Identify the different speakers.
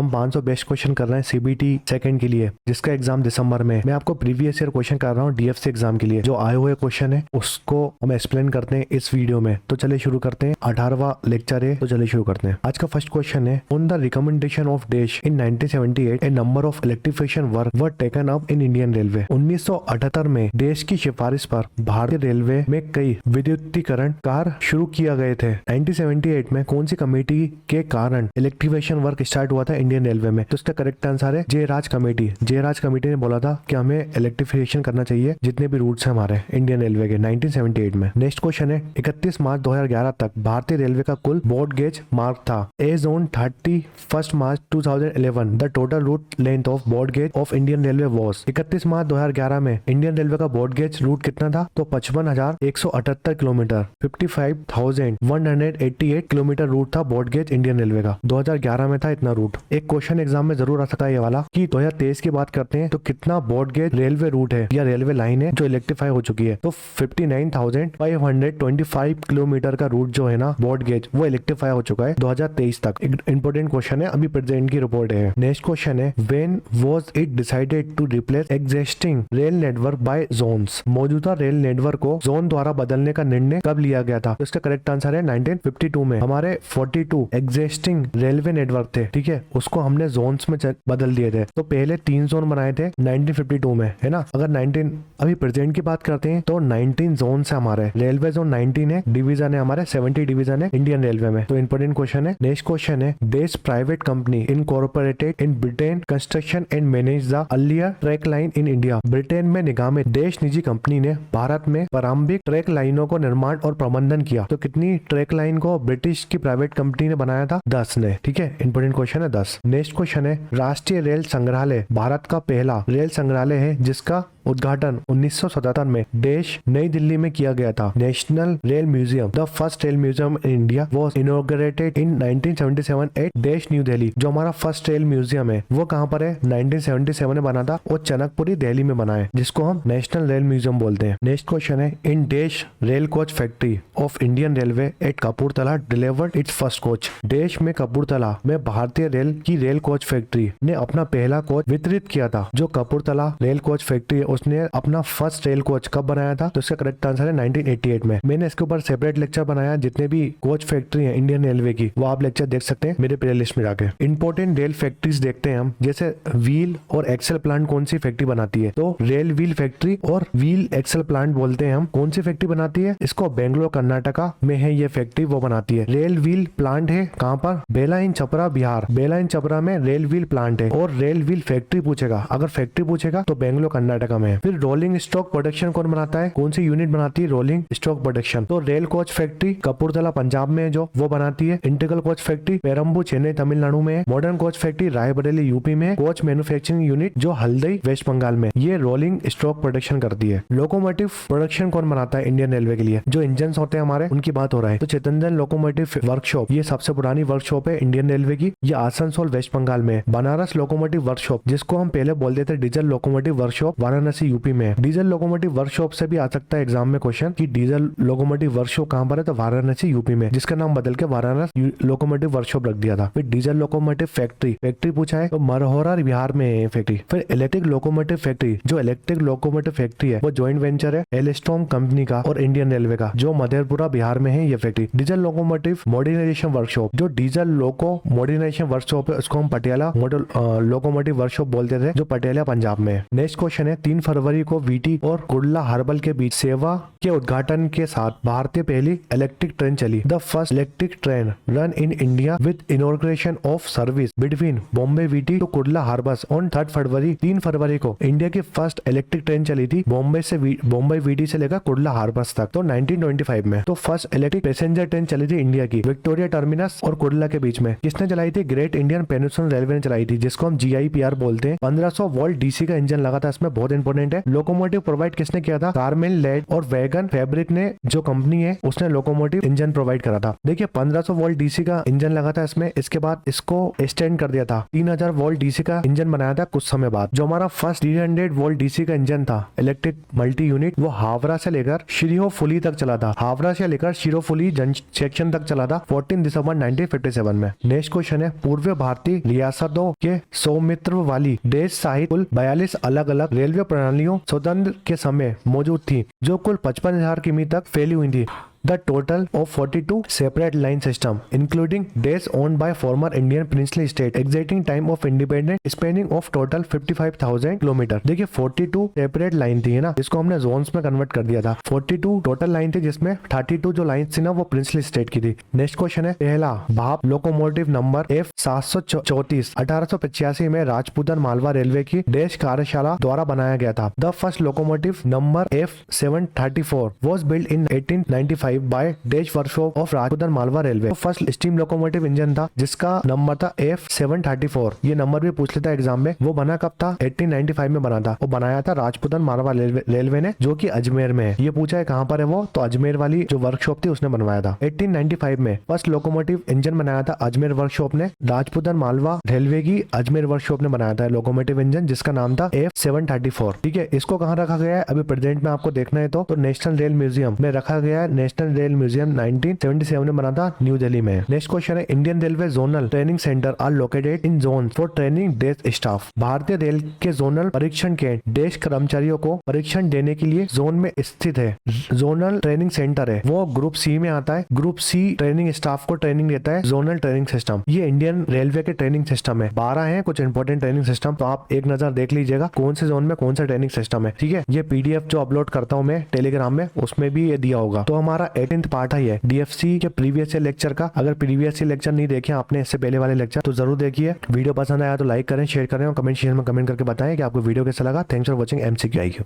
Speaker 1: हम 500 best question कर रहे हैं सीबीटी सेकंड के लिए, जिसका एग्जाम दिसंबर में। मैं आपको प्रीवियस ईयर क्वेश्चन कर रहा हूँ डीएफसी एग्जाम के लिए। जो आए हुए क्वेश्चन है उसको हम एक्सप्लेन करते हैं इस वीडियो में। तो चलिए शुरू करते हैं। 18वां लेक्चर है, तो चलिए शुरू करते हैं। आज का फर्स्ट क्वेश्चन है, ऑन द रिकमेंडेशन ऑफ देश in 1978 a number of electrification work were taken up in Indian railway. 1978 में देश की सिफारिश पर भारतीय रेलवे में कई विद्युतीकरण कार्य शुरू किया गए थे। 1978 में कौन सी कमेटी के कारण इलेक्ट्रिफिकेशन वर्क स्टार्ट हुआ था इंडियन रेलवे में? तो इसका करेक्ट आंसर है जयराज कमेटी। जयराज कमेटी ने बोला था कि हमें इलेक्ट्रिफिकेशन करना चाहिए जितने भी रूट्स हैं हमारे इंडियन रेलवे के 1978 में। नेक्स्ट क्वेश्चन है, 31 मार्च 2011 तक भारतीय रेलवे का कुल ब्रॉड गेज मार्ग था। As on 31 March 2011 the total route length of broad gauge of Indian railway was. 31 मार्च 2011 में इंडियन रेलवे का ब्रॉड गेज रूट कितना था? तो 55,178 किलोमीटर, 55,188 किलोमीटर रूट था ब्रॉड गेज इंडियन रेलवे का। 2011 में था इतना रूट। एक क्वेश्चन एग्जाम में जरूर आ सकता है ये वाला कि 2023 की बात करते हैं तो कितना ब्रॉड गेज रेलवे रूट है या रेलवे लाइन है जो इलेक्ट्रीफाई हो चुकी है? तो 59,525 किलोमीटर का रूट जो है ना ब्रॉड गेज, वो इलेक्ट्रीफाई हो चुका है 2023 तक। एक इंपॉर्टेंट क्वेश्चन है, अभी प्रेजेंट की रिपोर्ट है। नेक्स्ट क्वेश्चन है, when was it decided to replace existing rail network by zones. मौजूदा रेल नेटवर्क को जोन द्वारा बदलने का निर्णय कब लिया गया था? तो इसका करेक्ट आंसर है 1952 में। हमारे 42 एग्जिस्टिंग रेलवे नेटवर्क थे, ठीक है, उसको हमने जोन्स में बदल दिए थे। तो पहले 3 जोन बनाए थे 1952 में, है ना। अगर 19 अभी प्रेजेंट की बात करते हैं तो 19 जोन है हमारे। रेलवे जोन 19 है, डिवीजन है हमारे 70 डिवीजन है इंडियन रेलवे में। तो इंपॉर्टेंट क्वेश्चन है। नेक्स्ट क्वेश्चन है, देश private company incorporated in Britain construction and manage the earlier track line in India. Britain में निगम देश निजी कंपनी ने भारत में प्रारंभिक ट्रैक लाइनों को निर्माण और प्रबंधन किया। तो कितनी ट्रैक लाइन को ब्रिटिश की प्राइवेट कंपनी ने बनाया था? 10 ने, ठीक है। इंपॉर्टेंट क्वेश्चन है 10। नेक्स्ट क्वेश्चन है, राष्ट्रीय रेल संग्रहालय भारत का पहला रेल संग्रहालय है जिसका उद्घाटन 1977 में देश नई दिल्ली में किया गया था। National rail museum the first rail museum in India was inaugurated in 1977 at देश न्यू दिल्ली। जो हमारा फर्स्ट रेल म्यूजियम है वो कहाँ पर है? 1977 में बना था और चनकपुरी दिल्ली में बना है, जिसको हम नेशनल रेल म्यूजियम बोलते हैं। नेक्स्ट क्वेश्चन है, इन देश rail coach factory of Indian railway at Kapurthala delivered its first coach. देश में कपूरथला में भारतीय रेल की रेल कोच फैक्ट्री ने अपना पहला कोच वितरित किया था। जो कपूरथला रेल कोच फैक्ट्री है उसने अपना फर्स्ट रेल कोच कब बनाया था? तो इसका करेक्ट आंसर है 1988 में। मैंने इसके ऊपर सेपरेट लेक्चर बनाया, जितने भी कोच फैक्ट्री है इंडियन रेलवे की वो आप लेक्चर देख सकते हैं मेरे प्ले लिस्ट में जाके। इंपॉर्टेंट रेल फैक्ट्रीज देखते हैं हम, जैसे व्हील और एक्सल प्लांट कौन सी फैक्ट्री बनाती है? तो रेल व्हील फैक्ट्री और व्हील एक्सल प्लांट बोलते हैं हम। कौन सी फैक्ट्री बनाती है इसको? बेंगलोर कर्नाटका में है ये फैक्ट्री, वो बनाती है। रेल व्हील प्लांट है कहाँ पर? बेलाइन छपरा बिहार। बेलाइन छपरा में रेल व्हील प्लांट है। और रेल व्हील फैक्ट्री पूछेगा, अगर फैक्ट्री पूछेगा तो बेंगलोर कर्नाटका में है। फिर रोलिंग स्टॉक प्रोडक्शन कौन बनाता है? कौन सी यूनिट बनाती है रोलिंग स्टॉक प्रोडक्शन? तो rail coach factory Kapurthala Punjab में है जो वो बनाती है। Integral coach factory Perambur Chennai Tamil Nadu में है। Modern coach factory Raebareli UP में है। कोच मैन्युफैक्चरिंग यूनिट जो हल्दई वेस्ट बंगाल में, ये रोलिंग स्टॉक प्रोडक्शन करती है। लोकोमोटिव प्रोडक्शन कौन बनाता है इंडियन रेलवे के लिए? जो इंजन होते हैं हमारे उनकी बात हो रहा है। तो चितरंजन लोकोमोटिव वर्कशॉप ये सबसे पुरानी वर्कशॉप है इंडियन रेलवे की, ये आसनसोल वेस्ट बंगाल में है। बनारस लोकोमोटिव वर्कशॉप जिसको हम पहले बोलते थे diesel locomotive workshop, Varanasi UP में है। डीजल लोकोमोटिव वर्कशॉप से भी आ सकता है एग्जाम में क्वेश्चन कि डीजल लोकोमोटिव वर्कशॉप कहां पर है? तो वाराणसी यूपी में, जिसका नाम बदल के वाराणसी लोकोमोटिव वर्कशॉप रख दिया था। फिर डीजल लोकोमोटिव फैक्ट्री पूछा है तो मरहोरा बिहार में है फैक्ट्री। फिर इलेक्ट्रिक लोकोमोटिव फैक्ट्री, जो इलेक्ट्रिक लोकोमोटिव फैक्ट्री है वो ज्वाइंट वेंचर है एलस्टॉम कंपनी का और इंडियन रेलवे का, जो मधेपुरा बिहार में है ये factory. Diesel locomotive modernization workshop, जो डीजल लोको मॉडर्नाइजेशन वर्कशॉप है उसको हम पटियाला मॉडल लोकोमोटिव वर्कशॉप बोलते थे, जो पटियाला पंजाब में है। नेक्स्ट क्वेश्चन है, 3 फरवरी को वीटी और कुर्ला हर्बल के बीच सेवा के उद्घाटन के साथ भारतीय पहली इलेक्ट्रिक ट्रेन चली। The first electric train run in India with inauguration of service between Bombay VT to Kurla harbours on 3 February. 3 फरवरी को इंडिया की फर्स्ट इलेक्ट्रिक ट्रेन चली थी बॉम्बे वीटी से लेकर कुर्ला हार्बर्स तक, तो 1925 में। तो फर्स्ट इलेक्ट्रिक पैसेंजर ट्रेन चली थी इंडिया की विक्टोरिया टर्मिनस और कुर्ला के बीच में। किसने चलाई थी? ग्रेट इंडियन पेनिनसुला रेलवे ने चलाई थी, जिसको हम GIPR बोलते हैं। 1500 वोल्ट DC का इंजन लगा था इसमें, बहुत इंपॉर्टेंट इंपॉर्टेंट है। लोकोमोटिव प्रोवाइड किसने किया था? कार्मेल लेड और वैगन फैब्रिक ने जो कंपनी है उसने लोकोमोटिव इंजन प्रोवाइड करा था। देखिए 1500 वोल्ट डीसी का इंजन लगा था इसमें, इसके बाद इसको एक्सटेंड कर दिया था, 3000 वोल्ट डीसी का इंजन बनाया था कुछ समय बाद। जो हमारा फर्स्ट 300 वोल्ट डीसी का इंजन था इलेक्ट्रिक मल्टी यूनिट, वो हावड़ा से लेकर शिरोफुली तक चला था। हावड़ा से लेकर शिरोफुली सेक्शन तक चला था 14 दिसंबर 1957 में। नेक्स्ट क्वेश्चन है, पूर्व भारतीय रियासतों के स्वामित्व वाली देश सहित कुल 42 अलग अलग रेलवे प्रणालियों स्वतंत्र के समय मौजूद थी, जो कुल 55,000 किमी तक फैली हुई थी। The total of 42 separate line system, including days owned by former Indian princely state, exiting time of independence spanning of total 55,000 kilometre. देखिए 42 सेपरेट लाइन थी ना, जिसको हमने जोन्स में कन्वर्ट कर दिया था। 42 टोटल लाइन थी, जिसमें 32 जो लाइन थी ना वो प्रिंसली स्टेट की थी। नेक्स्ट क्वेश्चन है, पहला भाप लोकोमोटिव नंबर F734 1885 में राजपूतन मालवा रेलवे की देश कार्यशाला द्वारा बनाया गया था। The first locomotive number F734 was built in 1895 by डेश workshop of Rajputana Malwa railway. तो फर्स्ट स्टीम लोकोमोटिव इंजन था जिसका नंबर था F734। ये नंबर भी पूछ लेता है एग्जाम में। वो बना कब था? 1895 में बना था। वो बनाया था राजपूतन मालवा रेलवे ने, जो कि अजमेर में है। ये पूछा है कहाँ पर है वो, तो अजमेर वाली जो वर्कशॉप थी उसने बनवाया था। 1895 में फर्स्ट लोकोमोटिव इंजन बनाया था अजमेर वर्कशॉप ने। राजपूतन मालवा रेलवे की अजमेर वर्कशॉप ने बनाया था लोकोमोटिव इंजन, जिसका नाम था F734। ठीक है, इसको कहाँ रखा गया है अभी प्रेजेंट में आपको देखना है तो नेशनल रेल म्यूजियम में रखा गया है। नेशनल रेल म्यूजियम 1977 में बना था न्यू दिल्ली में। नेक्स्ट क्वेश्चन है, Indian railway zonal training centre are located in zone for training desk staff. भारतीय रेल के जोनल परीक्षण के डेस्क कर्मचारियों को परीक्षण देने के लिए जोन में स्थित है। जोनल ट्रेनिंग सेंटर है वो ग्रुप सी में आता है। ग्रुप सी ट्रेनिंग स्टाफ को ट्रेनिंग देता है जोनल ट्रेनिंग सिस्टम। ये इंडियन रेलवे के ट्रेनिंग सिस्टम है। 12 है कुछ इंपॉर्टेंट ट्रेनिंग सिस्टम, तो आप एक नजर देख लीजिएगा कौन से जोन में कौन सा ट्रेनिंग सिस्टम है। ठीक है, ये पीडीएफ जो अपलोड करता हूँ मैं टेलीग्राम में, उसमें भी ये दिया होगा। तो हमारा 18th पार्ट है डीएफसी के प्रीवियस लेक्चर का। अगर प्रीवियस लेक्चर नहीं देखे आपने इससे पहले वाले लेक्चर, तो जरूर देखिए। वीडियो पसंद आया तो लाइक करें, शेयर करें और कमेंट सेक्शन में कमेंट करके बताएं कि आपको वीडियो कैसा लगा। Thanks for watching MCQ IQ।